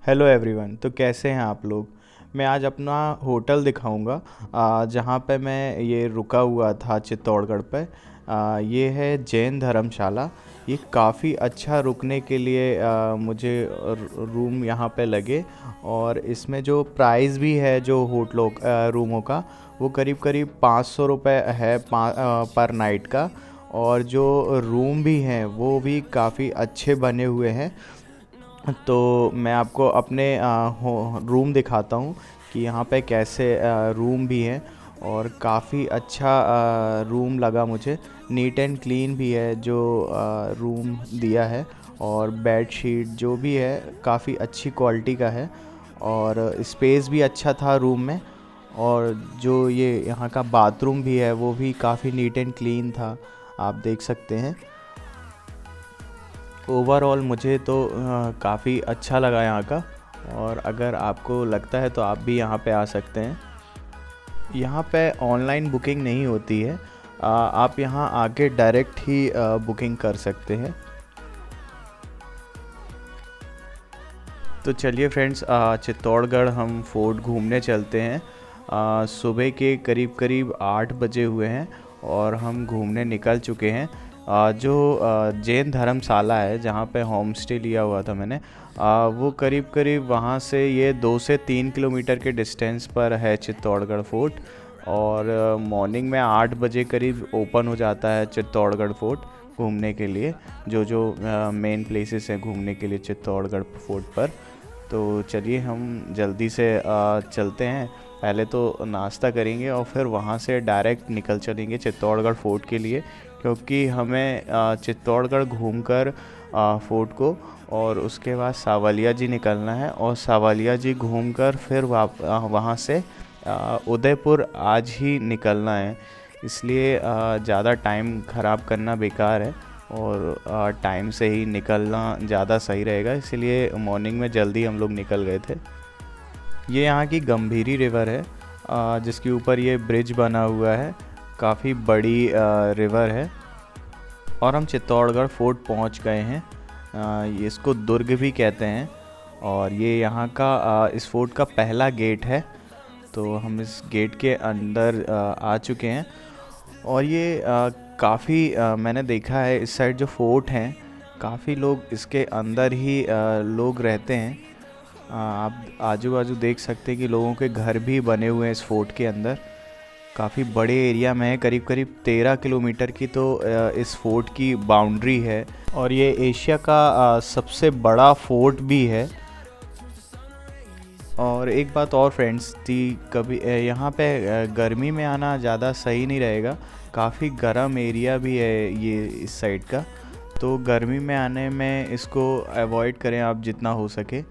Hello everyone. तो कैसे हैं आप लोग। मैं आज अपना होटल दिखाऊंगा जहाँ पे मैं ये रुका हुआ था चित्तौड़गढ़ पे। ये है जैन धर्मशाला। ये काफ़ी अच्छा रुकने के लिए मुझे रूम यहाँ पे लगे। और इसमें जो प्राइस भी है जो होटलों रूमों का, वो करीब करीब 500 रुपये है पर नाइट का। और जो रूम भी हैं वो भी काफ़ी अच्छे बने हुए हैं। तो मैं आपको अपने रूम दिखाता हूँ कि यहाँ पे कैसे रूम भी हैं। और काफ़ी अच्छा रूम लगा मुझे। नीट एंड क्लीन भी है जो रूम दिया है। और बेड शीट जो भी है काफ़ी अच्छी क्वालिटी का है। और स्पेस भी अच्छा था रूम में। और जो ये यहाँ का बाथरूम भी है वो भी काफ़ी नीट एंड क्लीन था, आप देख सकते हैं। ओवरऑल मुझे तो काफ़ी अच्छा लगा यहाँ का। और अगर आपको लगता है तो आप भी यहाँ पे आ सकते हैं। यहाँ पे ऑनलाइन बुकिंग नहीं होती है। आप यहाँ आके डायरेक्ट ही बुकिंग कर सकते हैं। तो चलिए फ्रेंड्स, चित्तौड़गढ़ हम फोर्ट घूमने चलते हैं। सुबह के करीब करीब 8 बजे हुए हैं और हम घूमने निकल चुके हैं। जो जैन धर्मशाला है जहाँ पे होम स्टे लिया हुआ था मैंने, वो करीब करीब वहाँ से ये 2 से 3 किलोमीटर के डिस्टेंस पर है चित्तौड़गढ़ फोर्ट। और मॉर्निंग में 8 बजे करीब ओपन हो जाता है चित्तौड़गढ़ फोर्ट घूमने के लिए। जो जो मेन प्लेसेस हैं घूमने के लिए चित्तौड़गढ़ फोर्ट पर। तो चलिए हम जल्दी से चलते हैं। पहले तो नाश्ता करेंगे और फिर वहाँ से डायरेक्ट निकल चलेंगे चित्तौड़गढ़ फोर्ट के लिए, क्योंकि हमें चित्तौड़गढ़ घूमकर फोर्ट को और उसके बाद सावलिया जी निकलना है। और सावलिया जी घूमकर फिर वहाँ से उदयपुर आज ही निकलना है। इसलिए ज़्यादा टाइम ख़राब करना बेकार है और टाइम से ही निकलना ज़्यादा सही रहेगा। इसलिए मॉर्निंग में जल्दी हम लोग निकल गए थे। ये यहाँ की गंभीरी रिवर है जिसके ऊपर ये ब्रिज बना हुआ है। काफ़ी बड़ी रिवर है। और हम चित्तौड़गढ़ फोर्ट पहुँच गए हैं। इसको दुर्ग भी कहते हैं। और ये यहाँ का इस फोर्ट का पहला गेट है। तो हम इस गेट के अंदर आ चुके हैं। और ये काफ़ी मैंने देखा है इस साइड जो फोर्ट हैं, काफ़ी लोग इसके अंदर ही लोग रहते हैं। आप आजू बाजू देख सकते हैं कि लोगों के घर भी बने हुए हैं इस फोर्ट के अंदर। काफ़ी बड़े एरिया में है, करीब करीब 13 किलोमीटर की तो इस फोर्ट की बाउंड्री है। और ये एशिया का सबसे बड़ा फोर्ट भी है। और एक बात और फ्रेंड्स थी, कभी यहाँ पे गर्मी में आना ज़्यादा सही नहीं रहेगा। काफ़ी गर्म एरिया भी है ये इस साइड का। तो गर्मी में आने में इसको अवॉइड करें आप जितना हो सके।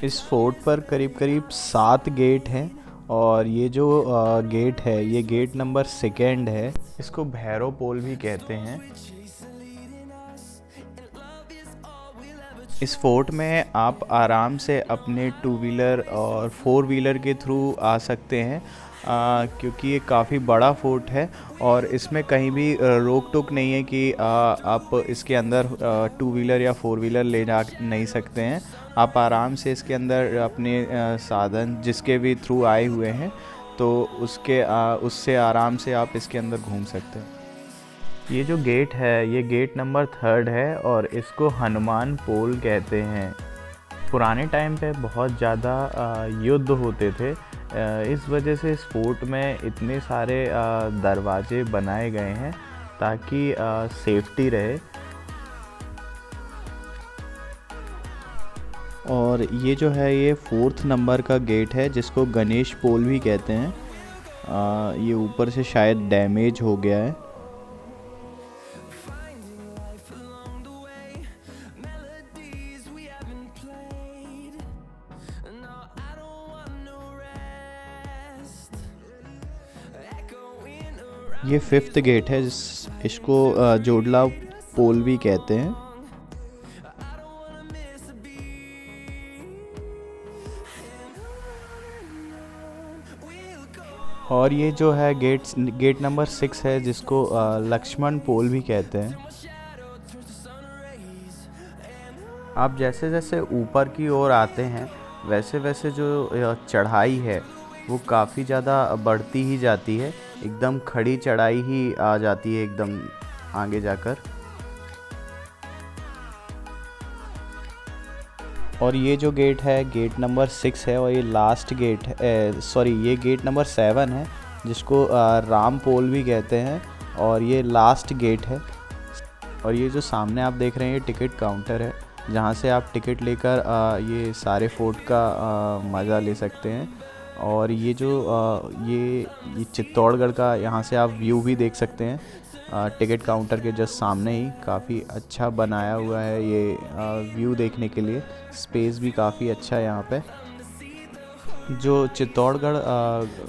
इस फोर्ट पर करीब करीब 7 गेट हैं। और ये जो गेट है ये गेट नंबर 2 है। इसको भैरव पोल भी कहते हैं। इस फोर्ट में आप आराम से अपने 2 व्हीलर और 4 व्हीलर के थ्रू आ सकते हैं, क्योंकि ये काफ़ी बड़ा फोर्ट है। और इसमें कहीं भी रोक टोक नहीं है कि आप इसके अंदर 2 व्हीलर या 4 व्हीलर ले जा नहीं सकते हैं। आप आराम से इसके अंदर अपने साधन जिसके भी थ्रू आए हुए हैं तो उससे आराम से आप इसके अंदर घूम सकते हैं। ये जो गेट है ये गेट नंबर 3 है और इसको हनुमान पोल कहते हैं। पुराने टाइम पे बहुत ज़्यादा युद्ध होते थे। इस वजह से इस फोर्ट में इतने सारे दरवाजे बनाए गए हैं ताकि सेफ्टी रहे। और ये जो है ये 4th नंबर का गेट है जिसको गणेश पोल भी कहते हैं। ये ऊपर से शायद डैमेज हो गया है। ये 5th गेट है इसको जोडला पोल भी कहते हैं। और ये जो है गेट नंबर 6 है जिसको लक्ष्मण पोल भी कहते हैं। आप जैसे जैसे ऊपर की ओर आते हैं वैसे वैसे जो चढ़ाई है वो काफ़ी ज़्यादा बढ़ती ही जाती है, एकदम खड़ी चढ़ाई ही आ जाती है एकदम आगे जाकर। और ये जो गेट है गेट नंबर 6 है और ये लास्ट गेट है, सॉरी ये गेट नंबर 7 है जिसको राम पोल भी कहते हैं और ये लास्ट गेट है। और ये जो सामने आप देख रहे हैं ये टिकट काउंटर है जहाँ से आप टिकट लेकर ये सारे फोर्ट का मज़ा ले सकते हैं। और ये जो ये चित्तौड़गढ़ का यहाँ से आप व्यू भी देख सकते हैं टिकट काउंटर के जस्ट सामने ही। काफ़ी अच्छा बनाया हुआ है ये व्यू देखने के लिए, स्पेस भी काफ़ी अच्छा है यहाँ पे। जो चित्तौड़गढ़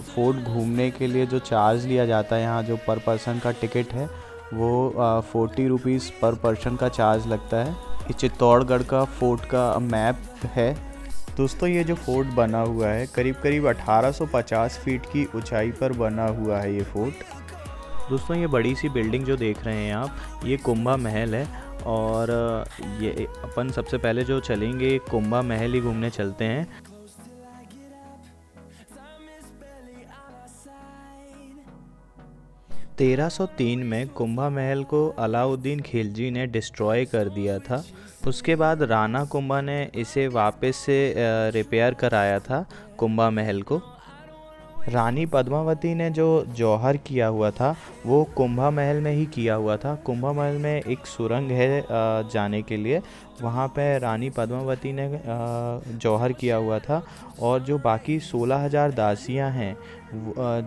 फोर्ट घूमने के लिए जो चार्ज लिया जाता है यहाँ, जो पर पर्सन का टिकट है वो 40 रुपीज़ पर पर्सन का चार्ज लगता है। ये चित्तौड़गढ़ का फोर्ट का मैप है। दोस्तों ये जो फोर्ट बना हुआ है करीब करीब 1850 फीट की ऊंचाई पर बना हुआ है ये फोर्ट। दोस्तों ये बड़ी सी बिल्डिंग जो देख रहे हैं आप, ये कुंभा महल है। और ये अपन सबसे पहले जो चलेंगे कुंभा महल ही घूमने चलते हैं। 1303 में कुंभा महल को अलाउद्दीन खिलजी ने डिस्ट्रॉय कर दिया था। उसके बाद राणा कुंभा ने इसे वापस से रिपेयर कराया था कुंभा महल को। रानी पद्मावती ने जो जौहर किया हुआ था वो कुंभा महल में ही किया हुआ था। कुंभा महल में एक सुरंग है जाने के लिए, वहाँ पे रानी पद्मावती ने जौहर किया हुआ था। और जो बाकी 16,000 दासियाँ हैं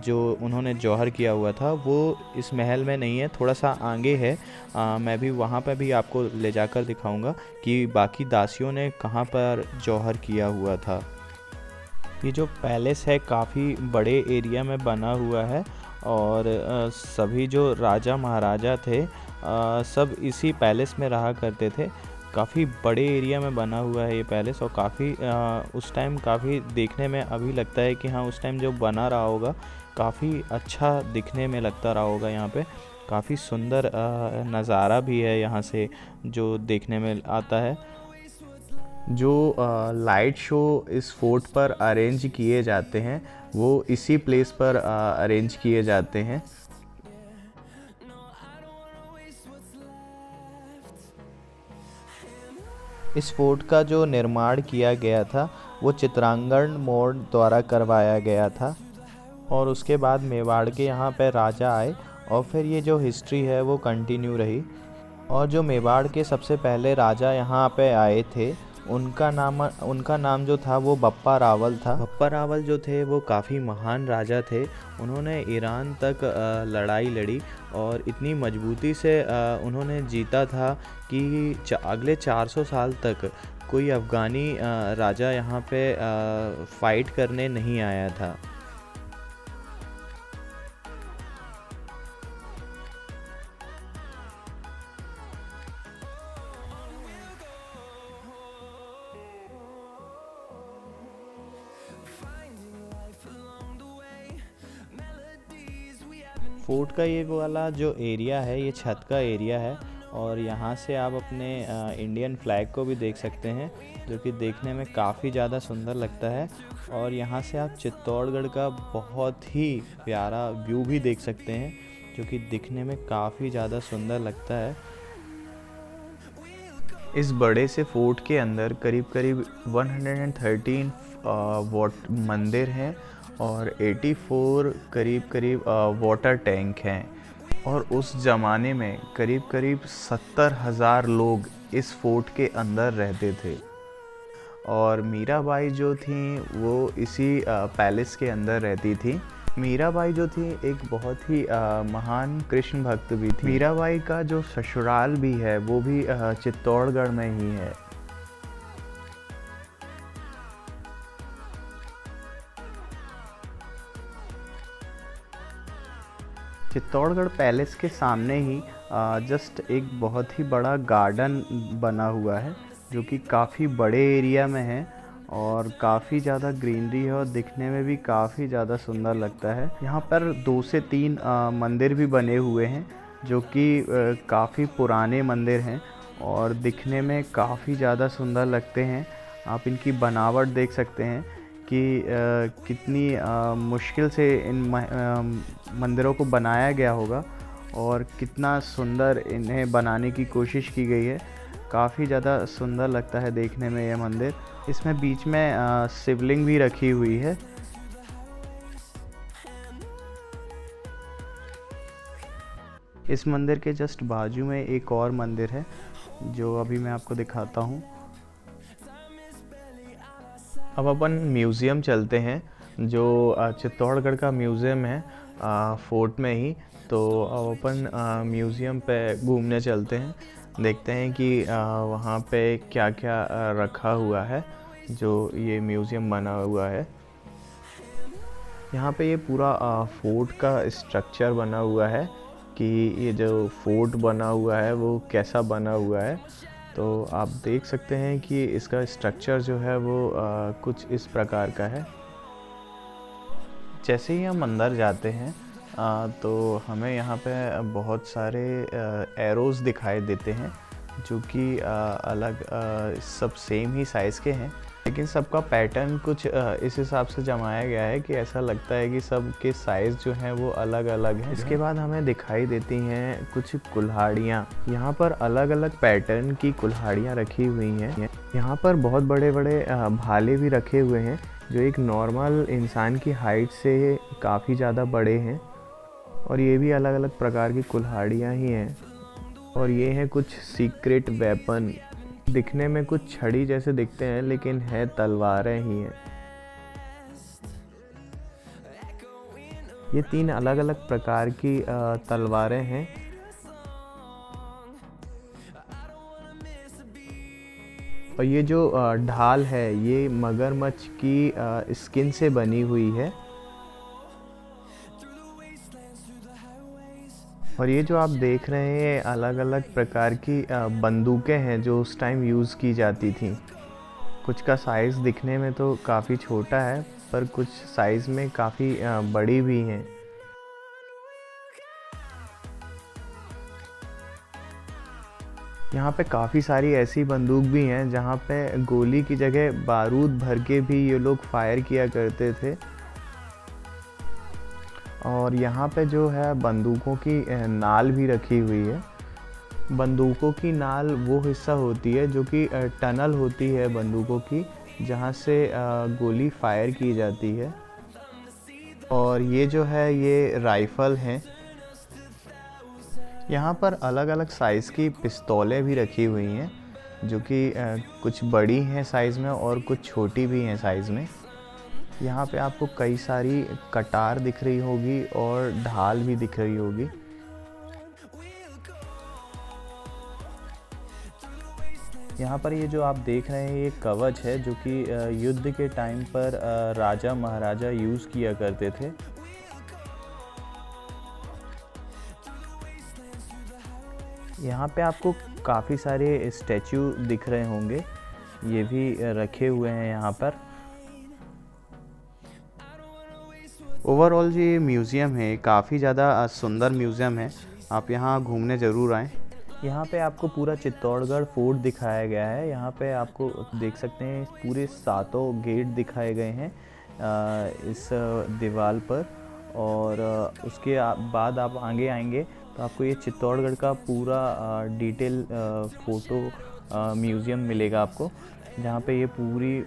जो उन्होंने जौहर किया हुआ था वो इस महल में नहीं है, थोड़ा सा आगे है। मैं भी वहाँ पे भी आपको ले जाकर दिखाऊंगा कि बाकी दासियों ने कहाँ पर जौहर किया हुआ था। ये जो पैलेस है काफ़ी बड़े एरिया में बना हुआ है और सभी जो राजा महाराजा थे सब इसी पैलेस में रहा करते थे। काफ़ी बड़े एरिया में बना हुआ है ये पैलेस और काफ़ी उस टाइम काफ़ी देखने में अभी लगता है कि हाँ उस टाइम जो बना रहा होगा काफ़ी अच्छा दिखने में लगता रहा होगा। यहाँ पे काफ़ी सुंदर नज़ारा भी है यहाँ से जो देखने में आता है। जो लाइट शो इस फोर्ट पर अरेंज किए जाते हैं वो इसी प्लेस पर अरेंज किए जाते हैं। इस फोर्ट का जो निर्माण किया गया था वो चित्रांगण मोड़ द्वारा करवाया गया था और उसके बाद मेवाड़ के यहाँ पे राजा आए और फिर ये जो हिस्ट्री है वो कंटिन्यू रही। और जो मेवाड़ के सबसे पहले राजा यहाँ पे आए थे उनका नाम जो था वो बप्पा रावल था। बप्पा रावल जो थे वो काफ़ी महान राजा थे। उन्होंने ईरान तक लड़ाई लड़ी और इतनी मजबूती से उन्होंने जीता था कि अगले 400 साल तक कोई अफ़गानी राजा यहाँ पे फ़ाइट करने नहीं आया था। फोर्ट का ये वाला जो एरिया है ये छत का एरिया है और यहाँ से आप अपने इंडियन फ्लैग को भी देख सकते हैं जो कि देखने में काफ़ी ज़्यादा सुंदर लगता है। और यहाँ से आप चित्तौड़गढ़ का बहुत ही प्यारा व्यू भी देख सकते हैं जो कि दिखने में काफ़ी ज़्यादा सुंदर लगता है। इस बड़े से फोर्ट के अंदर करीब करीब 113 मंदिर हैं और 84 करीब करीब वाटर टैंक हैं। और उस ज़माने में करीब करीब 70,000 लोग इस फोर्ट के अंदर रहते थे। और मीराबाई जो थी वो इसी पैलेस के अंदर रहती थी। मीराबाई जो थी एक बहुत ही महान कृष्ण भक्त भी थी। मीराबाई का जो ससुराल भी है वो भी चित्तौड़गढ़ में ही है। चित्तौड़गढ़ पैलेस के सामने ही जस्ट एक बहुत ही बड़ा गार्डन बना हुआ है जो कि काफ़ी बड़े एरिया में है और काफ़ी ज़्यादा ग्रीनरी है और दिखने में भी काफ़ी ज़्यादा सुंदर लगता है। यहाँ पर 2 से 3 मंदिर भी बने हुए हैं जो कि काफ़ी पुराने मंदिर हैं और दिखने में काफ़ी ज़्यादा सुंदर लगते हैं। आप इनकी बनावट देख सकते हैं कि कितनी मुश्किल से इन मंदिरों को बनाया गया होगा और कितना सुंदर इन्हें बनाने की कोशिश की गई है। काफ़ी ज़्यादा सुंदर लगता है देखने में यह मंदिर। इसमें बीच में शिवलिंग भी रखी हुई है। इस मंदिर के जस्ट बाजू में एक और मंदिर है जो अभी मैं आपको दिखाता हूँ। अब अपन म्यूज़ियम चलते हैं, जो चित्तौड़गढ़ का म्यूज़ियम है फोर्ट में ही। तो अब अपन म्यूज़ियम पे घूमने चलते हैं, देखते हैं कि वहाँ पे क्या क्या रखा हुआ है जो ये म्यूज़ियम बना हुआ है। यहाँ पे ये पूरा फोर्ट का स्ट्रक्चर बना हुआ है कि ये जो फोर्ट बना हुआ है वो कैसा बना हुआ है। तो आप देख सकते हैं कि इसका स्ट्रक्चर जो है वो कुछ इस प्रकार का है। जैसे ही हम अंदर जाते हैं तो हमें यहाँ पे बहुत सारे एरोज़ दिखाई देते हैं जो कि अलग सब सेम ही साइज़ के हैं, लेकिन सबका पैटर्न कुछ इस हिसाब से जमाया गया है कि ऐसा लगता है कि सब के साइज़ जो हैं वो अलग अलग हैं। इसके बाद हमें दिखाई देती हैं कुछ कुल्हाड़ियाँ। यहाँ पर अलग अलग पैटर्न की कुल्हाड़ियाँ रखी हुई हैं। यहाँ पर बहुत बड़े बड़े भाले भी रखे हुए हैं जो एक नॉर्मल इंसान की हाइट से काफ़ी ज़्यादा बड़े हैं। और ये भी अलग अलग प्रकार की कुल्हाड़ियाँ ही हैं। और ये हैं कुछ सीक्रेट वेपन। दिखने में कुछ छड़ी जैसे दिखते हैं लेकिन है तलवारें ही हैं। ये 3 अलग अलग प्रकार की तलवारें हैं। और ये जो ढाल है ये मगरमच्छ की स्किन से बनी हुई है। और ये जो आप देख रहे हैं अलग अलग प्रकार की बंदूकें हैं जो उस टाइम यूज़ की जाती थी। कुछ का साइज़ दिखने में तो काफ़ी छोटा है पर कुछ साइज़ में काफ़ी बड़ी भी हैं। यहाँ पे काफ़ी सारी ऐसी बंदूक भी हैं जहाँ पे गोली की जगह बारूद भर के भी ये लोग फायर किया करते थे। और यहाँ पे जो है बंदूकों की नाल भी रखी हुई है। बंदूकों की नाल वो हिस्सा होती है जो कि टनल होती है बंदूकों की, जहाँ से गोली फायर की जाती है। और ये जो है ये राइफ़ल हैं। यहाँ पर अलग अलग साइज़ की पिस्तौलें भी रखी हुई हैं जो कि कुछ बड़ी हैं साइज़ में और कुछ छोटी भी हैं साइज़ में। यहाँ पे आपको कई सारी कटार दिख रही होगी और ढाल भी दिख रही होगी। यहाँ पर ये जो आप देख रहे हैं ये कवच है जो कि युद्ध के टाइम पर राजा महाराजा यूज़ किया करते थे। यहाँ पे आपको काफ़ी सारे स्टैचू दिख रहे होंगे, ये भी रखे हुए हैं यहाँ पर। ओवरऑल ये म्यूज़ियम है, काफ़ी ज़्यादा सुंदर म्यूज़ियम है। आप यहाँ घूमने ज़रूर आएँ। यहाँ पे आपको पूरा चित्तौड़गढ़ फोर्ट दिखाया गया है। यहाँ पे आपको देख सकते हैं पूरे 7 गेट दिखाए गए हैं इस दीवार पर। और उसके बाद आप आगे आएंगे तो आपको ये चित्तौड़गढ़ का पूरा डिटेल फ़ोटो म्यूज़ियम मिलेगा आपको, जहाँ पे ये पूरी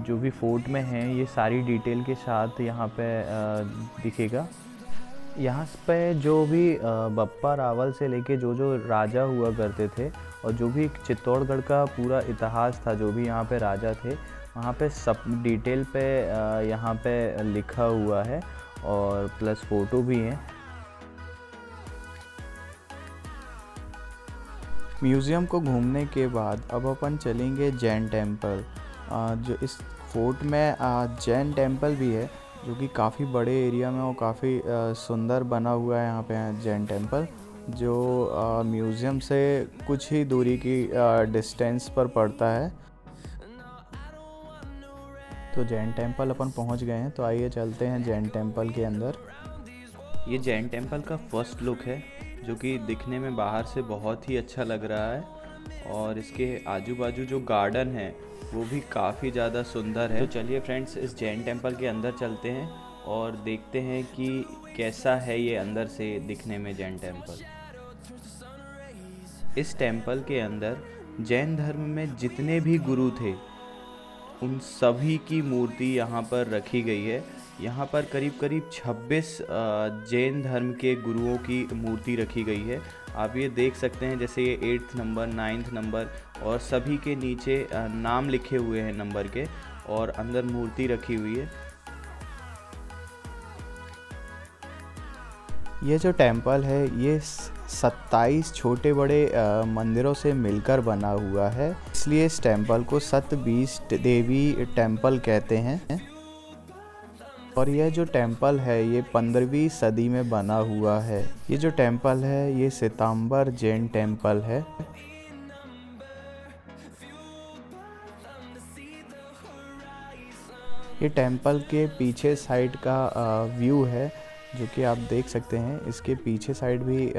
जो भी फोर्ट में हैं ये सारी डिटेल के साथ यहाँ पे दिखेगा। यहाँ पे जो भी बप्पा रावल से लेके जो जो राजा हुआ करते थे और जो भी चित्तौड़गढ़ का पूरा इतिहास था, जो भी यहाँ पे राजा थे, वहाँ पे सब डिटेल पे यहाँ पे लिखा हुआ है और प्लस फ़ोटो भी हैं। म्यूज़ियम को घूमने के बाद अब अपन चलेंगे जैन टेम्पल। जो इस फोर्ट में जैन टेम्पल भी है जो कि काफ़ी बड़े एरिया में और काफ़ी सुंदर बना हुआ है। यहाँ पे जैन टेम्पल जो म्यूज़ियम से कुछ ही दूरी की डिस्टेंस पर पड़ता है। तो जैन टेम्पल अपन पहुँच गए हैं, तो आइए चलते हैं जैन टेम्पल के अंदर। ये जैन टेम्पल का फर्स्ट लुक है जो कि दिखने में बाहर से बहुत ही अच्छा लग रहा है। और इसके आजू बाजू जो गार्डन है वो भी काफ़ी ज़्यादा सुंदर है। तो चलिए फ्रेंड्स, इस जैन टेम्पल के अंदर चलते हैं और देखते हैं कि कैसा है ये अंदर से दिखने में जैन टेम्पल। इस टेम्पल के अंदर जैन धर्म में जितने भी गुरु थे उन सभी की मूर्ति यहाँ पर रखी गई है। यहाँ पर करीब करीब 26 जैन धर्म के गुरुओं की मूर्ति रखी गई है। आप ये देख सकते हैं, जैसे ये 8th नंबर, 9th नंबर और सभी के नीचे नाम लिखे हुए हैं नंबर के, और अंदर मूर्ति रखी हुई है। ये जो टेम्पल है ये 27 छोटे बड़े मंदिरों से मिलकर बना हुआ है, इसलिए इस टेम्पल को सतबीज देवी टेम्पल कहते हैं। और यह जो टेम्पल है ये 15वीं सदी में बना हुआ है। ये जो टेम्पल है ये श्वेतांबर जैन टेम्पल है। ये टेम्पल के पीछे साइड का व्यू है जो कि आप देख सकते हैं। इसके पीछे साइड भी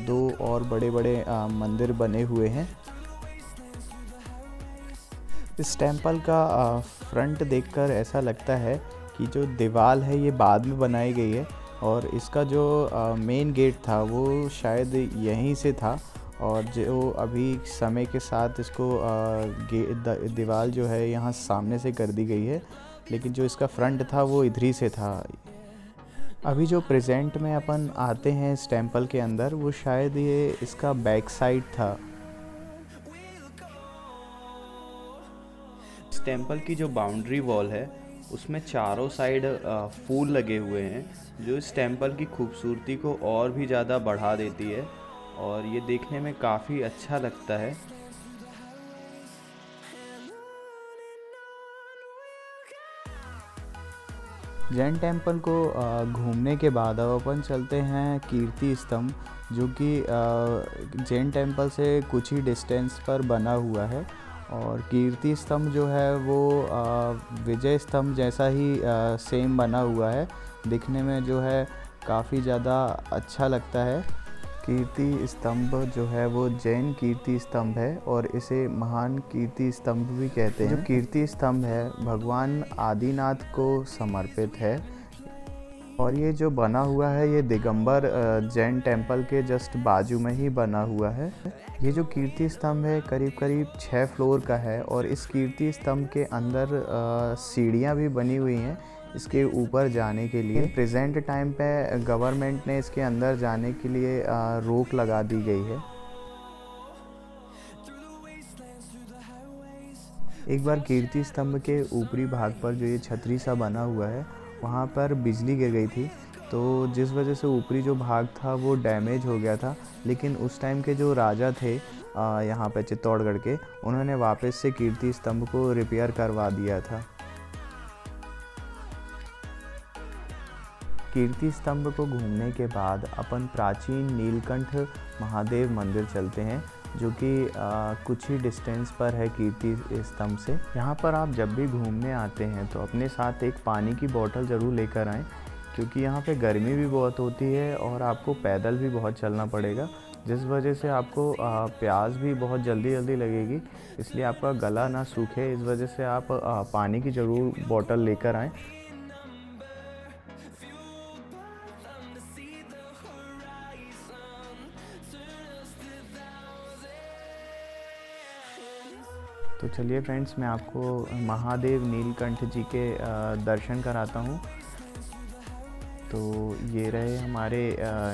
दो और बड़े बड़े मंदिर बने हुए हैं। इस टेम्पल का फ्रंट देखकर ऐसा लगता है कि जो दीवार है ये बाद में बनाई गई है, और इसका जो मेन गेट था वो शायद यहीं से था, और जो अभी समय के साथ इसको दीवार जो है यहाँ सामने से कर दी गई है, लेकिन जो इसका फ्रंट था वो इधर ही से था। अभी जो प्रेजेंट में अपन आते हैं इस टेम्पल के अंदर, वो शायद ये इसका बैक साइड था। इस टेम्पल की जो बाउंड्री वॉल है उसमें चारों साइड फूल लगे हुए हैं, जो इस टेम्पल की खूबसूरती को और भी ज़्यादा बढ़ा देती है, और ये देखने में काफ़ी अच्छा लगता है। जैन टेम्पल को घूमने के बाद अब अपन चलते हैं कीर्ति स्तंभ, जो कि जैन टेम्पल से कुछ ही डिस्टेंस पर बना हुआ है। और कीर्ति स्तंभ जो है वो विजय स्तंभ जैसा ही सेम बना हुआ है, दिखने में जो है काफ़ी ज़्यादा अच्छा लगता है। कीर्ति स्तंभ जो है वो जैन कीर्ति स्तंभ है, और इसे महान कीर्ति स्तंभ भी कहते हैं। जो कीर्ति स्तंभ है भगवान आदिनाथ को समर्पित है, और ये जो बना हुआ है ये दिगंबर जैन टेम्पल के जस्ट बाजू में ही बना हुआ है। ये जो कीर्ति स्तंभ है करीब करीब 6 फ्लोर का है, और इस कीर्ति स्तंभ के अंदर सीढ़ियाँ भी बनी हुई हैं इसके ऊपर जाने के लिए। प्रेजेंट टाइम पे गवर्नमेंट ने इसके अंदर जाने के लिए रोक लगा दी गई है। एक बार कीर्ति स्तंभ के ऊपरी भाग पर जो ये छतरी सा बना हुआ है वहाँ पर बिजली गिर गई थी, तो जिस वजह से ऊपरी जो भाग था वो डैमेज हो गया था। लेकिन उस टाइम के जो राजा थे यहाँ पे चित्तौड़गढ़ के, उन्होंने वापस से कीर्ति स्तंभ को रिपेयर करवा दिया था। कीर्ति स्तंभ को घूमने के बाद अपन प्राचीन नीलकंठ महादेव मंदिर चलते हैं, जो कि कुछ ही डिस्टेंस पर है कीर्ति स्तंभ से। यहाँ पर आप जब भी घूमने आते हैं तो अपने साथ एक पानी की बोतल ज़रूर लेकर आएँ, क्योंकि यहाँ पे गर्मी भी बहुत होती है और आपको पैदल भी बहुत चलना पड़ेगा, जिस वजह से आपको प्यास भी बहुत जल्दी लगेगी। इसलिए आपका गला ना सूखे, इस वजह से आप पानी की ज़रूर बोतल लेकर आएँ। तो चलिए फ्रेंड्स, मैं आपको महादेव नीलकंठ जी के दर्शन कराता हूँ। तो ये रहे हमारे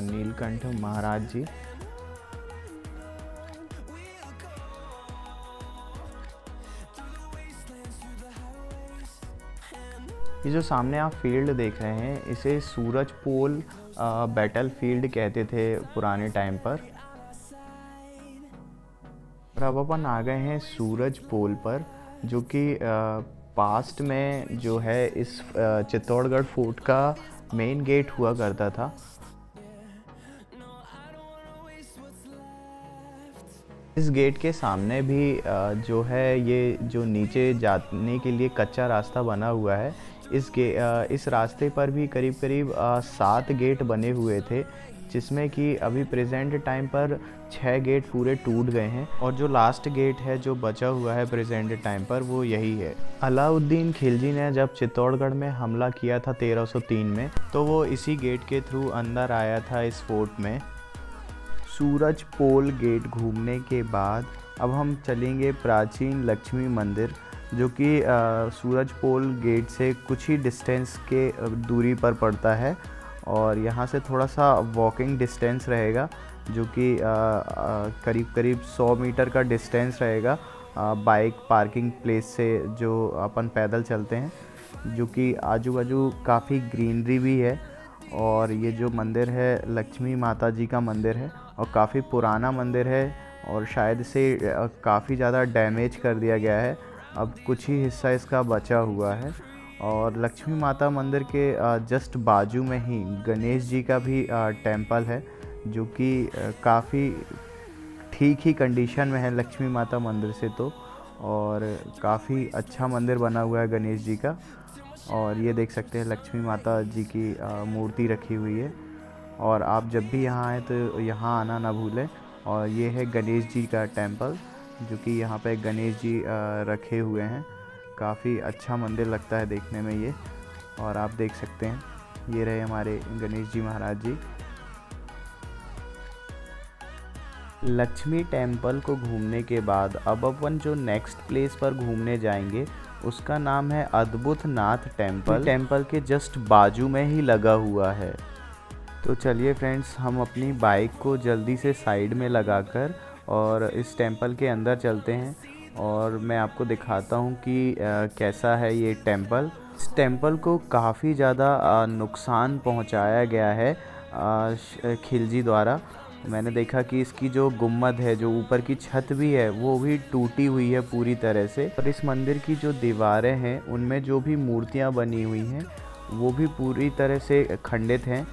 नीलकंठ महाराज जी। ये जो सामने आप फील्ड देख रहे हैं इसे सूरज पोल बैटल फील्ड कहते थे पुराने टाइम पर। अब अपन आ गए हैं सूरज पोल पर, जो कि पास्ट में जो है इस चित्तौड़गढ़ फोर्ट का मेन गेट हुआ करता था। इस गेट के सामने भी जो है ये जो नीचे जाने के लिए कच्चा रास्ता बना हुआ है, इस रास्ते पर भी करीब 7 गेट बने हुए थे। जिसमें कि अभी प्रेजेंट टाइम पर 6 गेट पूरे टूट गए हैं और जो लास्ट गेट है जो बचा हुआ है प्रेजेंट टाइम पर वो यही है। अलाउद्दीन खिलजी ने जब चित्तौड़गढ़ में हमला किया था 1303 में, तो वो इसी गेट के थ्रू अंदर आया था इस फोर्ट में। सूरज पोल गेट घूमने के बाद अब हम चलेंगे प्राचीन लक्ष्मी मंदिर, जो कि सूरज पोल गेट से कुछ ही डिस्टेंस के दूरी पर पड़ता है और यहाँ से थोड़ा सा वॉकिंग डिस्टेंस रहेगा, जो कि करीब करीब 100 मीटर का डिस्टेंस रहेगा बाइक पार्किंग प्लेस से जो अपन पैदल चलते हैं, जो कि आजू बाजू काफ़ी ग्रीनरी भी है। और ये जो मंदिर है लक्ष्मी माता जी का मंदिर है और काफ़ी पुराना मंदिर है और शायद से काफ़ी ज़्यादा डैमेज कर दिया गया है, अब कुछ ही हिस्सा इसका बचा हुआ है। और लक्ष्मी माता मंदिर के जस्ट बाजू में ही गणेश जी का भी टेंपल है, जो कि काफ़ी ठीक ही कंडीशन में है लक्ष्मी माता मंदिर से तो, और काफ़ी अच्छा मंदिर बना हुआ है गणेश जी का। और ये देख सकते हैं लक्ष्मी माता जी की मूर्ति रखी हुई है। और आप जब भी यहाँ आए तो यहाँ आना ना भूलें। और ये है गणेश जी का टेंपल, जो कि यहाँ पे गणेश जी रखे हुए हैं। काफ़ी अच्छा मंदिर लगता है देखने में ये। और आप देख सकते हैं ये रहे हमारे गणेश जी महाराज जी। लक्ष्मी टेंपल को घूमने के बाद अब अपन जो नेक्स्ट प्लेस पर घूमने जाएंगे उसका नाम है अद्भुत नाथ टेंपल। टेंपल के जस्ट बाजू में ही लगा हुआ है। तो चलिए फ्रेंड्स, हम अपनी बाइक को जल्दी से साइड में लगाकर और इस टेंपल के अंदर चलते हैं और मैं आपको दिखाता हूँ कि कैसा है ये टेंपल। इस टेंपल को काफ़ी ज़्यादा नुकसान पहुँचाया गया है खिलजी द्वारा। मैंने देखा कि इसकी जो गुम्बद है, जो ऊपर की छत भी है, वो भी टूटी हुई है पूरी तरह से। और इस मंदिर की जो दीवारें हैं उनमें जो भी मूर्तियाँ बनी हुई हैं वो भी पूरी तरह से खंडित हैं।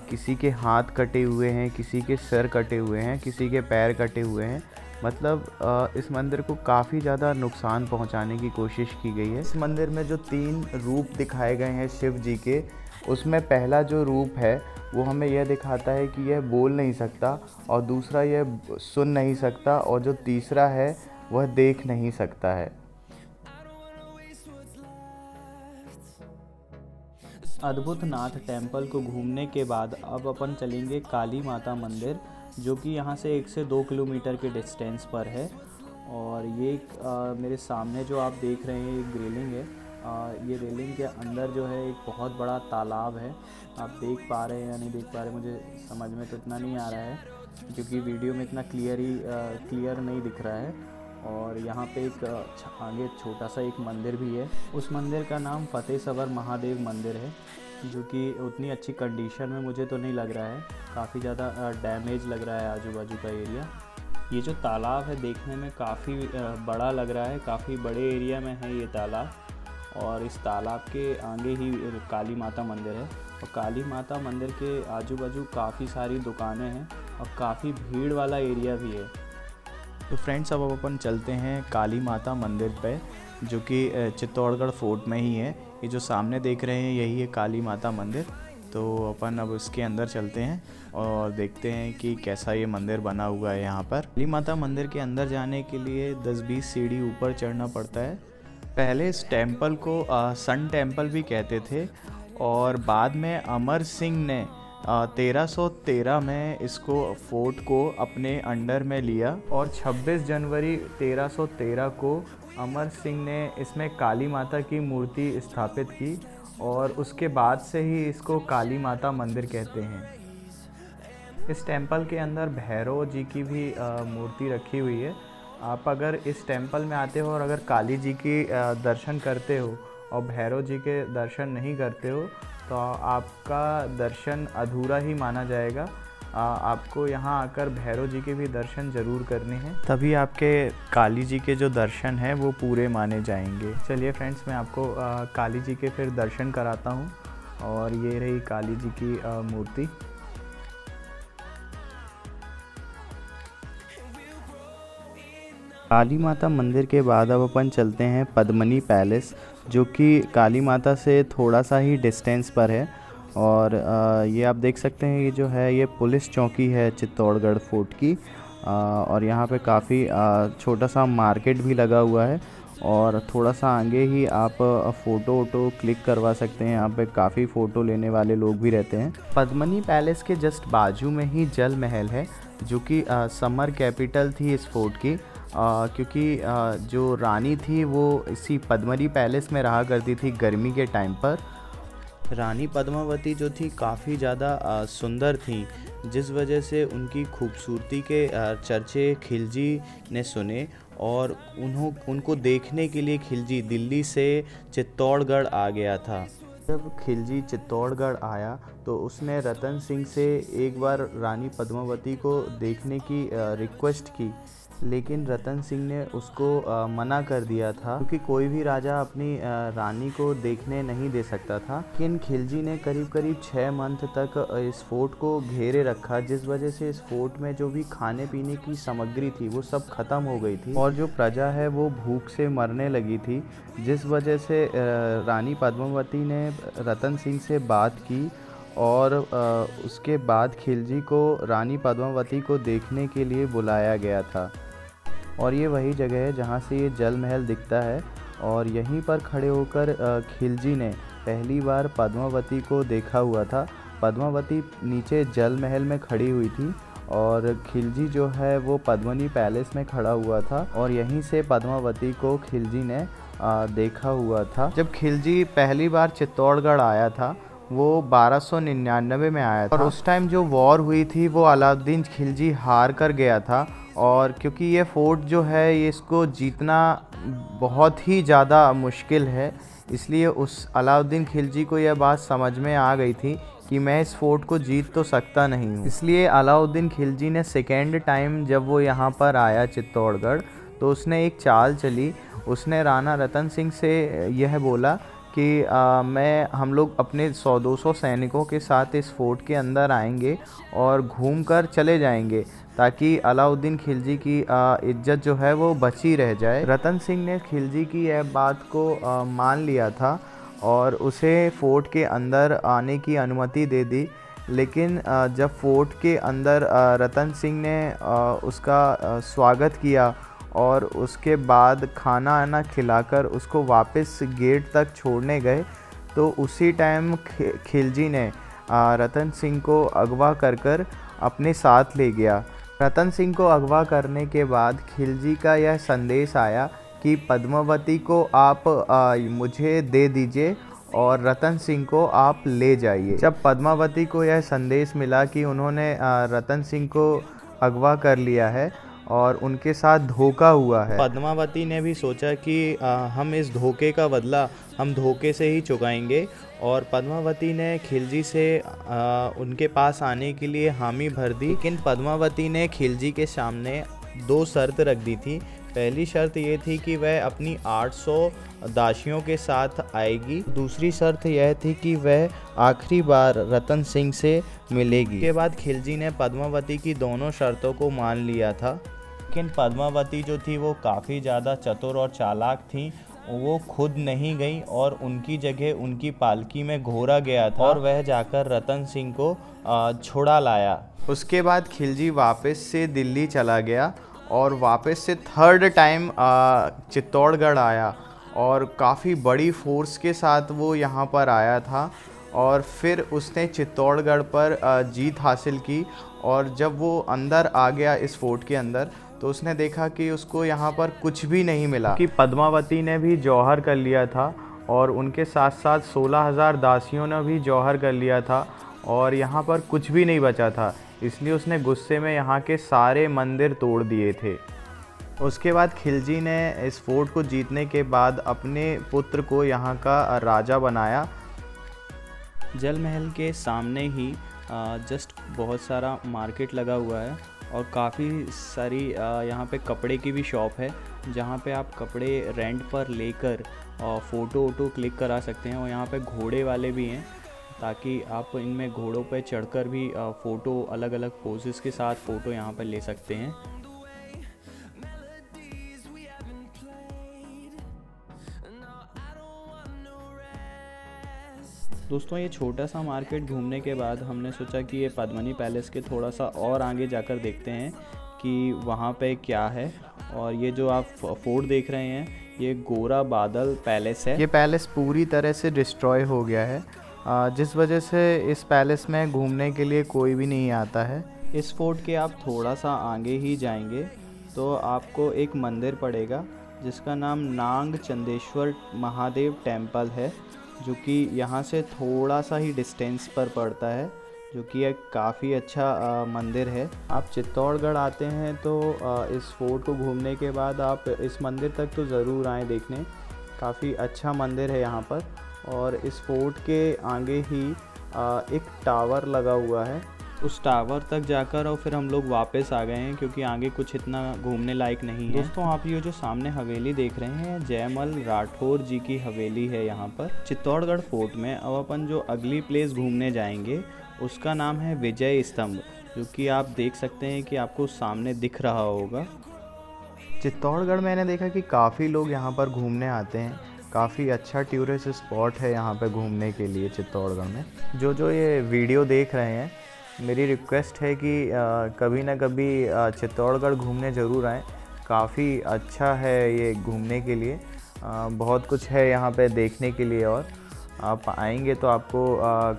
किसी के हाथ कटे हुए हैं, किसी के सर कटे हुए हैं, किसी के पैर कटे हुए हैं। मतलब इस मंदिर को काफ़ी ज़्यादा नुकसान पहुंचाने की कोशिश की गई है। इस मंदिर में जो 3 रूप दिखाए गए हैं शिव जी के, उसमें पहला जो रूप है वो हमें यह दिखाता है कि यह बोल नहीं सकता, और दूसरा यह सुन नहीं सकता, और जो तीसरा है वह देख नहीं सकता है। अद्भुत नाथ टेंपल को घूमने के बाद अब अपन चलेंगे काली माता मंदिर, जो कि यहाँ से 1 से 2 किलोमीटर के डिस्टेंस पर है। और ये मेरे सामने जो आप देख रहे हैं एक रेलिंग है। ये रेलिंग के अंदर जो है एक बहुत बड़ा तालाब है। आप देख पा रहे हैं या नहीं देख पा रहे मुझे समझ में तो इतना नहीं आ रहा है, क्योंकि वीडियो में इतना क्लियर नहीं दिख रहा है। और यहाँ पे एक आगे छोटा सा एक मंदिर भी है। उस मंदिर का नाम फतेह सवर महादेव मंदिर है, जो कि उतनी अच्छी कंडीशन में मुझे तो नहीं लग रहा है, काफ़ी ज़्यादा डैमेज लग रहा है आजू बाजू का एरिया। ये जो तालाब है देखने में काफ़ी बड़ा लग रहा है, काफ़ी बड़े एरिया में है ये तालाब। और इस तालाब के आगे ही काली माता मंदिर है, और काली माता मंदिर के आजू बाजू काफ़ी सारी दुकानें हैं और काफ़ी भीड़ वाला एरिया भी है। तो फ्रेंड्स, अब अपन चलते हैं काली माता मंदिर पे, जो कि चित्तौड़गढ़ फोर्ट में ही है। ये जो सामने देख रहे हैं यही है काली माता मंदिर। तो अपन अब इसके अंदर चलते हैं और देखते हैं कि कैसा ये मंदिर बना हुआ है यहाँ पर। काली माता मंदिर के अंदर जाने के लिए 10-20 सीढ़ी ऊपर चढ़ना पड़ता है। पहले इस टेंपल को सन टेंपल भी कहते थे, और बाद में अमर सिंह ने 1313 में इसको फोर्ट को अपने अंडर में लिया, और 26 जनवरी 1313 को अमर सिंह ने इसमें काली माता की मूर्ति स्थापित की, और उसके बाद से ही इसको काली माता मंदिर कहते हैं। इस टेंपल के अंदर भैरव जी की भी मूर्ति रखी हुई है। आप अगर इस टेंपल में आते हो और अगर काली जी की दर्शन करते हो और भैरव जी के दर्शन नहीं करते हो तो आपका दर्शन अधूरा ही माना जाएगा। आपको यहाँ आकर भैरव जी के भी दर्शन ज़रूर करने हैं, तभी आपके काली जी के जो दर्शन हैं वो पूरे माने जाएंगे। चलिए फ्रेंड्स, मैं आपको काली जी के फिर दर्शन कराता हूँ। और ये रही काली जी की मूर्ति। काली माता मंदिर के बाद अब अपन चलते हैं पद्मनी पैलेस, जो कि काली माता से थोड़ा सा ही डिस्टेंस पर है। और ये आप देख सकते हैं, ये जो है ये पुलिस चौकी है चित्तौड़गढ़ फोर्ट की। और यहाँ पे काफ़ी छोटा सा मार्केट भी लगा हुआ है, और थोड़ा सा आगे ही आप फ़ोटो वोटो क्लिक करवा सकते हैं। यहाँ पे काफ़ी फ़ोटो लेने वाले लोग भी रहते हैं। पद्मनी पैलेस के जस्ट बाजू में ही जल महल है, जो कि समर कैपिटल थी इस फोर्ट की। क्योंकि जो रानी थी वो इसी पद्मनी पैलेस में रहा करती थी गर्मी के टाइम पर। रानी पद्मावती जो थी काफ़ी ज़्यादा सुंदर थी, जिस वजह से उनकी खूबसूरती के चर्चे खिलजी ने सुने, और उनको देखने के लिए खिलजी दिल्ली से चित्तौड़गढ़ आ गया था। जब खिलजी चित्तौड़गढ़ आया तो उसने रतन सिंह से एक बार रानी पद्मावती को देखने की रिक्वेस्ट की, लेकिन रतन सिंह ने उसको मना कर दिया था, क्योंकि कोई भी राजा अपनी रानी को देखने नहीं दे सकता था। लेकिन खिलजी ने करीब करीब 6 मंथ तक इस फोर्ट को घेरे रखा, जिस वजह से इस फोर्ट में जो भी खाने पीने की सामग्री थी वो सब खत्म हो गई थी, और जो प्रजा है वो भूख से मरने लगी थी। जिस वजह से रानी पद्मावती ने रतन सिंह से बात की, और उसके बाद खिलजी को रानी पद्मावती को देखने के लिए बुलाया गया था। और ये वही जगह है जहाँ से ये जल महल दिखता है, और यहीं पर खड़े होकर खिलजी ने पहली बार पद्मावती को देखा हुआ था। पद्मावती नीचे जल महल में खड़ी हुई थी, और खिलजी जो है वो पद्मनी पैलेस में खड़ा हुआ था, और यहीं से पद्मावती को खिलजी ने देखा हुआ था। जब खिलजी पहली बार चित्तौड़गढ़ आया था वो 1299 में आया था, और उस टाइम जो वॉर हुई थी वो अलाउद्दीन खिलजी हार कर गया था। और क्योंकि ये फोर्ट जो है ये इसको जीतना बहुत ही ज़्यादा मुश्किल है, इसलिए उस अलाउद्दीन खिलजी को यह बात समझ में आ गई थी कि मैं इस फोर्ट को जीत तो सकता नहीं हूँ। इसलिए अलाउद्दीन खिलजी ने सेकेंड टाइम जब वो यहाँ पर आया चित्तौड़गढ़, तो उसने एक चाल चली। उसने राणा रतन सिंह से यह बोला कि हम लोग अपने 100-200 सैनिकों के साथ इस फोर्ट के अंदर आएंगे और घूमकर चले जाएंगे, ताकि अलाउद्दीन खिलजी की इज्जत जो है वो बची रह जाए। रतन सिंह ने खिलजी की यह बात को मान लिया था, और उसे फोर्ट के अंदर आने की अनुमति दे दी। लेकिन जब फोर्ट के अंदर रतन सिंह ने उसका स्वागत किया, और उसके बाद खाना आना खिलाकर उसको वापस गेट तक छोड़ने गए, तो उसी टाइम खिलजी ने रतन सिंह को अगवा कर अपने साथ ले गया। रतन सिंह को अगवा करने के बाद खिलजी का यह संदेश आया कि पद्मावती को आप मुझे दे दीजिए, और रतन सिंह को आप ले जाइए। जब पद्मावती को यह संदेश मिला कि उन्होंने रतन सिंह को अगवा कर लिया है और उनके साथ धोखा हुआ है, पद्मावती ने भी सोचा कि हम इस धोखे का बदला हम धोखे से ही चुकाएंगे, और पद्मावती ने खिलजी से उनके पास आने के लिए हामी भर दी। लेकिन पद्मावती ने खिलजी के सामने 2 शर्त रख दी थी। पहली शर्त ये थी कि वह अपनी 800 दासियों के साथ आएगी। दूसरी शर्त यह थी कि वह आखिरी बार रतन सिंह से मिलेगी। इसके बाद खिलजी ने पद्मावती की दोनों शर्तों को मान लिया था। लेकिन पद्मावती जो थी वो काफ़ी ज़्यादा चतुर और चालाक थी। वो खुद नहीं गई, और उनकी जगह उनकी पालकी में घोड़ा गया था, और वह जाकर रतन सिंह को छुड़ा लाया। उसके बाद खिलजी वापस से दिल्ली चला गया, और वापस से थर्ड टाइम चित्तौड़गढ़ आया, और काफ़ी बड़ी फोर्स के साथ वो यहाँ पर आया था। और फिर उसने चित्तौड़गढ़ पर जीत हासिल की। और जब वो अंदर आ गया इस फोर्ट के अंदर, तो उसने देखा कि उसको यहाँ पर कुछ भी नहीं मिला, कि पद्मावती ने भी जौहर कर लिया था, और उनके साथ साथ 16,000 दासियों ने भी जौहर कर लिया था, और यहाँ पर कुछ भी नहीं बचा था। इसलिए उसने गुस्से में यहाँ के सारे मंदिर तोड़ दिए थे। उसके बाद खिलजी ने इस फोर्ट को जीतने के बाद अपने पुत्र को यहाँ का राजा बनाया। जल महल के सामने ही जस्ट बहुत सारा मार्केट लगा हुआ है, और काफ़ी सारी यहाँ पे कपड़े की भी शॉप है, जहाँ पे आप कपड़े रेंट पर लेकर फ़ोटो वोटो क्लिक करा सकते हैं। और यहाँ पे घोड़े वाले भी हैं, ताकि आप इनमें घोड़ों पे चढ़कर भी फ़ोटो अलग अलग पोजेस के साथ फ़ोटो यहाँ पर ले सकते हैं। दोस्तों ये छोटा सा मार्केट घूमने के बाद हमने सोचा कि ये पद्मिनी पैलेस के थोड़ा सा और आगे जाकर देखते हैं कि वहाँ पे क्या है। और ये जो आप फोर्ट देख रहे हैं ये गोरा बादल पैलेस है। ये पैलेस पूरी तरह से डिस्ट्रॉय हो गया है, जिस वजह से इस पैलेस में घूमने के लिए कोई भी नहीं आता है। इस फोर्ट के आप थोड़ा सा आगे ही जाएंगे तो आपको एक मंदिर पड़ेगा जिसका नाम नाग चंदेश्वर महादेव टेम्पल है, जो कि यहाँ से थोड़ा सा ही डिस्टेंस पर पड़ता है, जो कि एक काफ़ी अच्छा मंदिर है। आप चित्तौड़गढ़ आते हैं तो इस फोर्ट को घूमने के बाद आप इस मंदिर तक तो ज़रूर आएँ देखने। काफ़ी अच्छा मंदिर है यहाँ पर। और इस फोर्ट के आगे ही एक टावर लगा हुआ है। उस टावर तक जाकर और फिर हम लोग वापस आ गए हैं क्योंकि आगे कुछ इतना घूमने लायक नहीं है। दोस्तों आप ये जो सामने हवेली देख रहे हैं जयमल राठौर जी की हवेली है यहाँ पर चित्तौड़गढ़ फोर्ट में। अब अपन जो अगली प्लेस घूमने जाएंगे उसका नाम है विजय स्तंभ, जो कि आप देख सकते हैं कि आपको सामने दिख रहा होगा। चित्तौड़गढ़ मैंने देखा कि काफ़ी लोग यहाँ पर घूमने आते हैं। काफ़ी अच्छा टूरिस्ट स्पॉट है यहाँ पे घूमने के लिए चित्तौड़गढ़ में। जो ये वीडियो देख रहे हैं, मेरी रिक्वेस्ट है कि कभी ना कभी चित्तौड़गढ़ घूमने ज़रूर आएँ। काफ़ी अच्छा है ये घूमने के लिए, बहुत कुछ है यहाँ पे देखने के लिए। और आप आएंगे तो आपको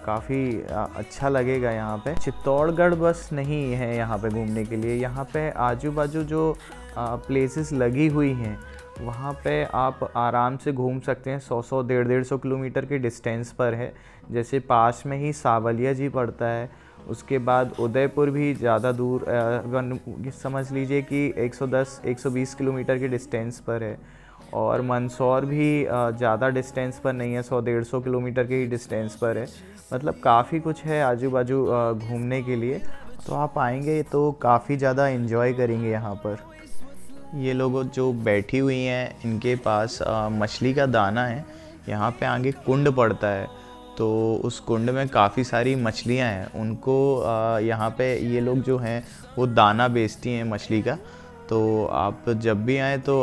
काफ़ी अच्छा लगेगा यहाँ पे। चित्तौड़गढ़ बस नहीं है यहाँ पे घूमने के लिए, यहाँ पे आजू बाजू जो प्लेसेस लगी हुई हैं वहाँ पे आप आराम से घूम सकते हैं। 100 150 किलोमीटर के डिस्टेंस पर है। जैसे पास में ही सावलिया जी पड़ता है, उसके बाद उदयपुर भी ज़्यादा दूर समझ लीजिए कि 110-120 किलोमीटर के डिस्टेंस पर है। और मंदसौर भी ज़्यादा डिस्टेंस पर नहीं है, 100-150 किलोमीटर के ही डिस्टेंस पर है। मतलब काफ़ी कुछ है आजू बाजू घूमने के लिए। तो आप आएंगे तो काफ़ी ज़्यादा इन्जॉय करेंगे यहाँ पर। ये लोग जो बैठी हुई हैं इनके पास मछली का दाना है। यहाँ पे आगे कुंड पड़ता है तो उस कुंड में काफ़ी सारी मछलियाँ हैं। उनको यहाँ पे ये लोग जो हैं वो दाना बेचती हैं मछली का। तो आप जब भी आएँ तो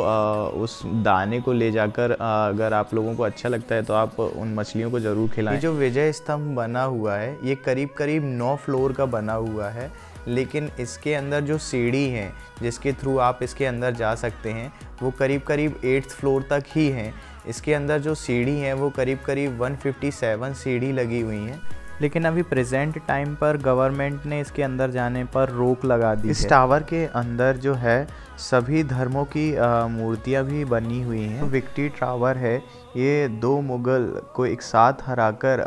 उस दाने को ले जाकर अगर आप लोगों को अच्छा लगता है तो आप उन मछलियों को ज़रूर खिलाएं। ये जो विजय स्तंभ बना हुआ है ये करीब करीब 9 फ्लोर का बना हुआ है, लेकिन इसके अंदर जो सीढ़ी हैं जिसके थ्रू आप इसके अंदर जा सकते हैं वो करीब करीब 8th फ्लोर तक ही हैं। इसके अंदर जो सीढ़ी हैं वो करीब करीब 157 सीढ़ी लगी हुई हैं, लेकिन अभी प्रेजेंट टाइम पर गवर्नमेंट ने इसके अंदर जाने पर रोक लगा दी है। इस टावर के अंदर जो है सभी धर्मों की मूर्तियां भी बनी हुई हैं। विक्ट्री टावर है, ये 2 मुगल को एक साथ हराकर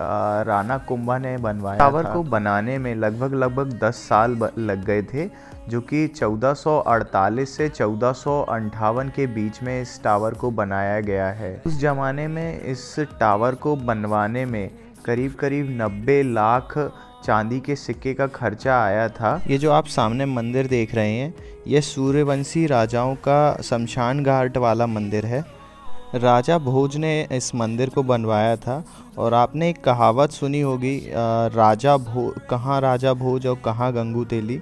राणा कुंभा ने बनवाया था। टावर को बनाने में लगभग 10 साल लग गए थे, जो कि 1448 से 1458 के बीच में इस टावर को बनाया गया है। उस ज़माने में इस टावर को बनवाने में करीब करीब 90 लाख चांदी के सिक्के का खर्चा आया था। ये जो आप सामने मंदिर देख रहे हैं ये सूर्यवंशी राजाओं का शमशान घाट वाला मंदिर है। राजा भोज ने इस मंदिर को बनवाया था। और आपने एक कहावत सुनी होगी, कहाँ राजा भोज और कहाँ गंगू तेली।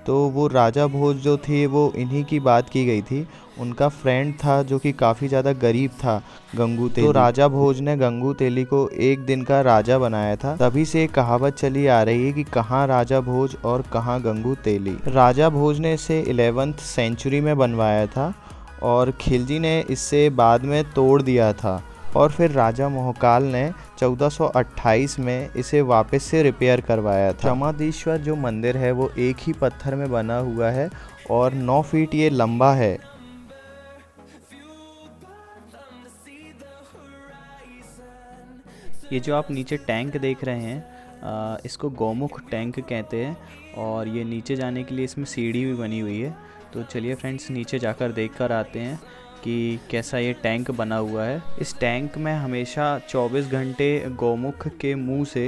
तो वो राजा भोज जो थे वो इन्हीं की बात की गई थी। उनका फ्रेंड था जो कि काफ़ी ज़्यादा गरीब था, गंगू तेली। तो राजा भोज ने गंगू तेली को एक दिन का राजा बनाया था। तभी से एक कहावत चली आ रही है कि कहाँ राजा भोज और कहाँ गंगू तेली। राजा भोज ने इसे 11th सेंचुरी में बनवाया था और खिलजी ने इससे बाद में तोड़ दिया था। और फिर राजा मोहकाल ने 1428 में इसे वापस से रिपेयर करवाया था। जमादीश्वर जो मंदिर है वो एक ही पत्थर में बना हुआ है और 9 फीट ये लंबा है। ये जो आप नीचे टैंक देख रहे हैं इसको गौमुख टैंक कहते हैं और ये नीचे जाने के लिए इसमें सीढ़ी भी बनी हुई है। तो चलिए फ्रेंड्स नीचे जाकर देख कर आते हैं कि कैसा ये टैंक बना हुआ है। इस टैंक में हमेशा 24 घंटे गौमुख के मुंह से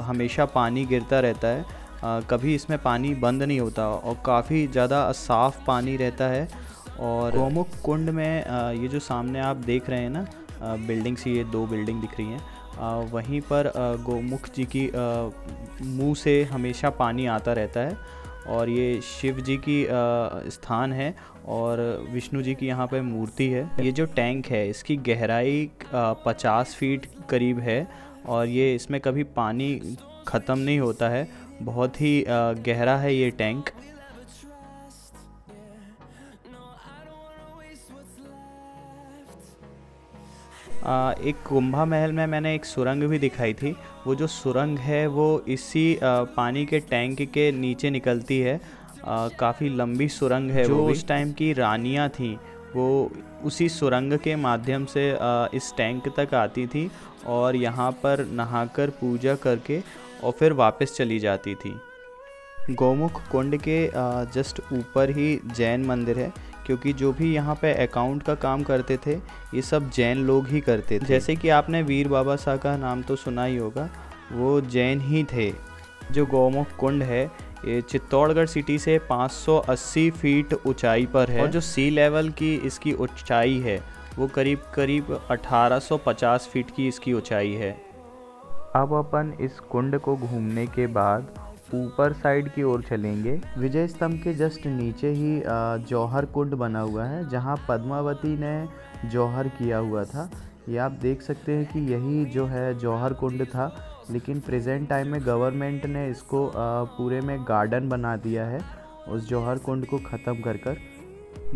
हमेशा पानी गिरता रहता है। कभी इसमें पानी बंद नहीं होता और काफ़ी ज़्यादा साफ़ पानी रहता है। और गौमुख कुंड में ये जो सामने आप देख रहे हैं ना बिल्डिंग सी, ये 2 बिल्डिंग दिख रही हैं, वहीं पर गौमुख जी की मुंह से हमेशा पानी आता रहता है। और ये शिव जी की स्थान है और विष्णु जी की यहाँ पे मूर्ति है। ये जो टैंक है इसकी गहराई 50 फीट करीब है और ये इसमें कभी पानी ख़त्म नहीं होता है, बहुत ही गहरा है ये टैंक। एक कुंभा महल में मैंने एक सुरंग भी दिखाई थी। वो जो सुरंग है वो इसी पानी के टैंक के नीचे निकलती है। काफ़ी लंबी सुरंग है। जो उस टाइम की रानियां थीं वो उसी सुरंग के माध्यम से इस टैंक तक आती थी और यहाँ पर नहाकर पूजा करके और फिर वापस चली जाती थी। गौमुख कुंड के जस्ट ऊपर ही जैन मंदिर है, क्योंकि जो भी यहाँ पे अकाउंट का काम करते थे ये सब जैन लोग ही करते थे। जैसे कि आपने वीर बाबा साहब का नाम तो सुना ही होगा, वो जैन ही थे। जो गौमुख कुंड है ये चित्तौड़गढ़ सिटी से 580 फीट ऊंचाई पर है और जो सी लेवल की इसकी ऊंचाई है वो करीब करीब 1850 फीट की इसकी ऊंचाई है। अब अपन इस कुंड को घूमने के बाद ऊपर साइड की ओर चलेंगे। विजय स्तंभ के जस्ट नीचे ही जौहर कुंड बना हुआ है, जहां पद्मावती ने जौहर किया हुआ था। ये आप देख सकते हैं कि यही जो है जौहर कुंड था, लेकिन प्रेजेंट टाइम में गवर्नमेंट ने इसको पूरे में गार्डन बना दिया है उस जौहर कुंड को ख़त्म कर कर।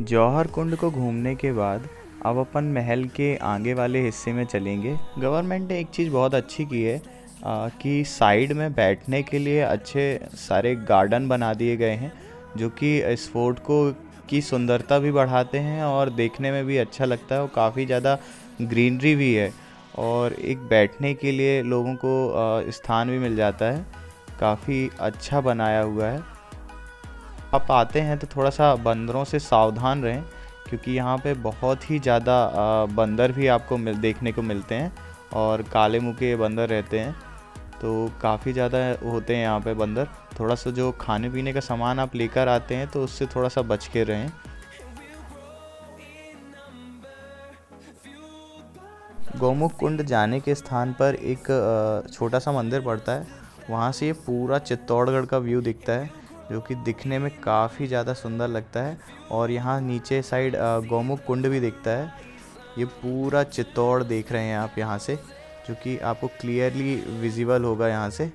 जौहर कुंड को घूमने के बाद अब अपन महल के आगे वाले हिस्से में चलेंगे। गवर्नमेंट ने एक चीज़ बहुत अच्छी की है कि साइड में बैठने के लिए अच्छे सारे गार्डन बना दिए गए हैं, जो कि इस फोर्ट को की सुंदरता भी बढ़ाते हैं और देखने में भी अच्छा लगता है। और काफ़ी ज़्यादा ग्रीनरी भी है और एक बैठने के लिए लोगों को स्थान भी मिल जाता है। काफ़ी अच्छा बनाया हुआ है। आप आते हैं तो थोड़ा सा बंदरों से सावधान रहें, क्योंकि यहाँ पे बहुत ही ज़्यादा बंदर भी आपको देखने को मिलते हैं और काले मुँह के बंदर रहते हैं, तो काफ़ी ज़्यादा होते हैं यहाँ पे बंदर। थोड़ा सा जो खाने पीने का सामान आप लेकर आते हैं तो उससे थोड़ा सा बच के रहें। गौमुख कुंड जाने के स्थान पर एक छोटा सा मंदिर पड़ता है, वहाँ से ये पूरा चित्तौड़गढ़ का व्यू दिखता है, जो कि दिखने में काफ़ी ज़्यादा सुंदर लगता है। और यहाँ नीचे साइड गौमुख कुंड भी दिखता है। ये पूरा चित्तौड़ देख रहे हैं आप यहाँ से, जो कि आपको क्लियरली विजिबल होगा यहाँ से।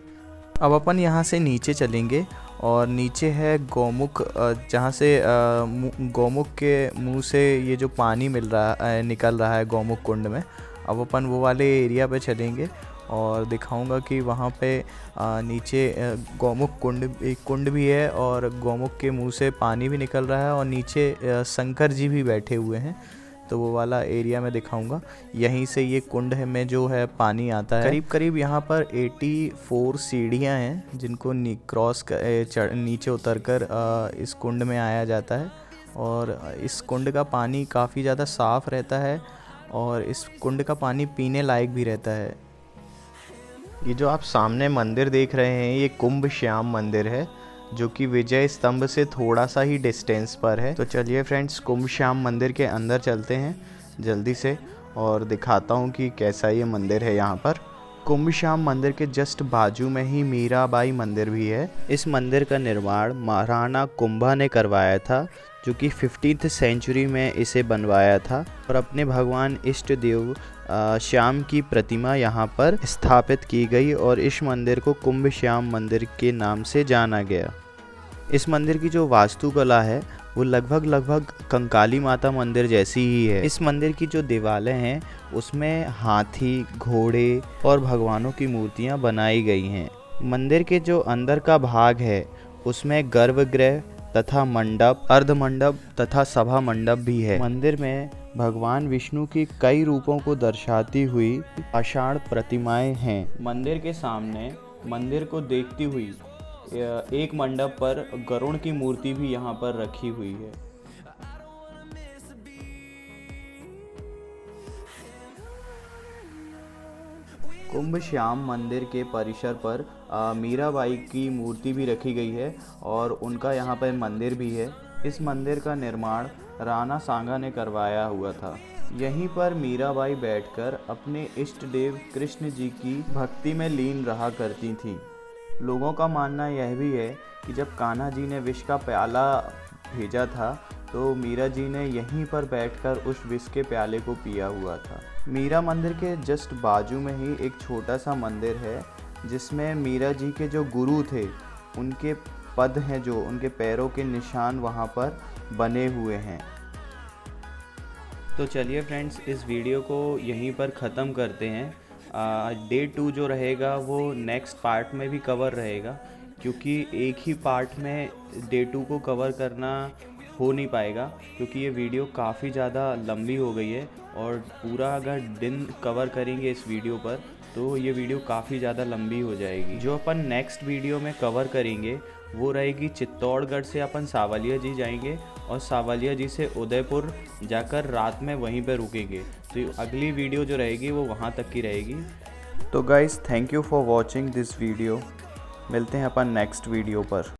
अब अपन यहाँ से नीचे चलेंगे और नीचे है गौमुख, जहाँ से गौमुख के मुंह से ये जो पानी निकल रहा है गौमुख कुंड में। अब अपन वो वाले एरिया पे चलेंगे और दिखाऊंगा कि वहाँ पे नीचे गौमुख कुंड एक कुंड भी है और गौमुख के मुंह से पानी भी निकल रहा है और नीचे शंकर जी भी बैठे हुए हैं, तो वो वाला एरिया में दिखाऊंगा। यहीं से ये कुंड है में जो है पानी आता है। करीब करीब यहाँ पर 84 सीढ़ियाँ हैं जिनको नीचे उतरकर इस कुंड में आया जाता है। और इस कुंड का पानी काफ़ी ज़्यादा साफ़ रहता है और इस कुंड का पानी पीने लायक भी रहता है। ये जो आप सामने मंदिर देख रहे हैं ये कुंभ श्याम मंदिर है, जो कि विजय स्तंभ से थोड़ा सा ही डिस्टेंस पर है। तो चलिए फ्रेंड्स, कुंभ श्याम मंदिर के अंदर चलते हैं जल्दी से और दिखाता हूँ कि कैसा ये मंदिर है। यहाँ पर कुंभ श्याम मंदिर के जस्ट बाजू में ही मीराबाई मंदिर भी है। इस मंदिर का निर्माण महाराणा कुंभा ने करवाया था, जो कि 15th सेंचुरी में इसे बनवाया था और अपने भगवान इष्ट देव श्याम की प्रतिमा यहाँ पर स्थापित की गई और इस मंदिर को कुंभ श्याम मंदिर के नाम से जाना गया। इस मंदिर की जो वास्तुकला है वो लगभग कंकाली माता मंदिर जैसी ही है। इस मंदिर की जो दीवारें हैं उसमें हाथी, घोड़े और भगवानों की मूर्तियाँ बनाई गई हैं। मंदिर के जो अंदर का भाग है उसमें गर्भगृह तथा मंडप, अर्धमंडप तथा सभा मंडप भी है। मंदिर में भगवान विष्णु की कई रूपों को दर्शाती हुई पाषाण प्रतिमाएं हैं। मंदिर के सामने मंदिर को देखती हुई एक मंडप पर गरुड़ की मूर्ति भी यहाँ पर रखी हुई है। कुंभ श्याम मंदिर के परिसर पर मीराबाई की मूर्ति भी रखी गई है और उनका यहाँ पर मंदिर भी है। इस मंदिर का निर्माण राणा सांगा ने करवाया हुआ था। यहीं पर मीराबाई बैठकर अपने इष्ट देव कृष्ण जी की भक्ति में लीन रहा करती थीं। लोगों का मानना यह भी है कि जब कान्हा जी ने विष का प्याला भेजा था तो मीरा जी ने यहीं पर बैठकर उस विष के प्याले को पिया हुआ था। मीरा मंदिर के जस्ट बाजू में ही एक छोटा सा मंदिर है जिसमें मीरा जी के जो गुरु थे उनके पद हैं, जो उनके पैरों के निशान वहाँ पर बने हुए हैं। तो चलिए फ्रेंड्स, इस वीडियो को यहीं पर ख़त्म करते हैं। डे 2 जो रहेगा वो नेक्स्ट पार्ट में भी कवर रहेगा, क्योंकि एक ही पार्ट में डे 2 को कवर करना हो नहीं पाएगा, क्योंकि ये वीडियो काफ़ी ज़्यादा लंबी हो गई है और पूरा अगर दिन कवर करेंगे इस वीडियो पर तो ये वीडियो काफ़ी ज़्यादा लंबी हो जाएगी। जो अपन नेक्स्ट वीडियो में कवर करेंगे वो रहेगी चित्तौड़गढ़ से अपन सावलिया जी जाएंगे और सावलिया जी से उदयपुर जाकर रात में वहीं पर रुकेंगे। तो अगली वीडियो जो रहेगी वो वहाँ तक की रहेगी। तो guys, thank you for watching this video. मिलते हैं अपन नेक्स्ट वीडियो पर।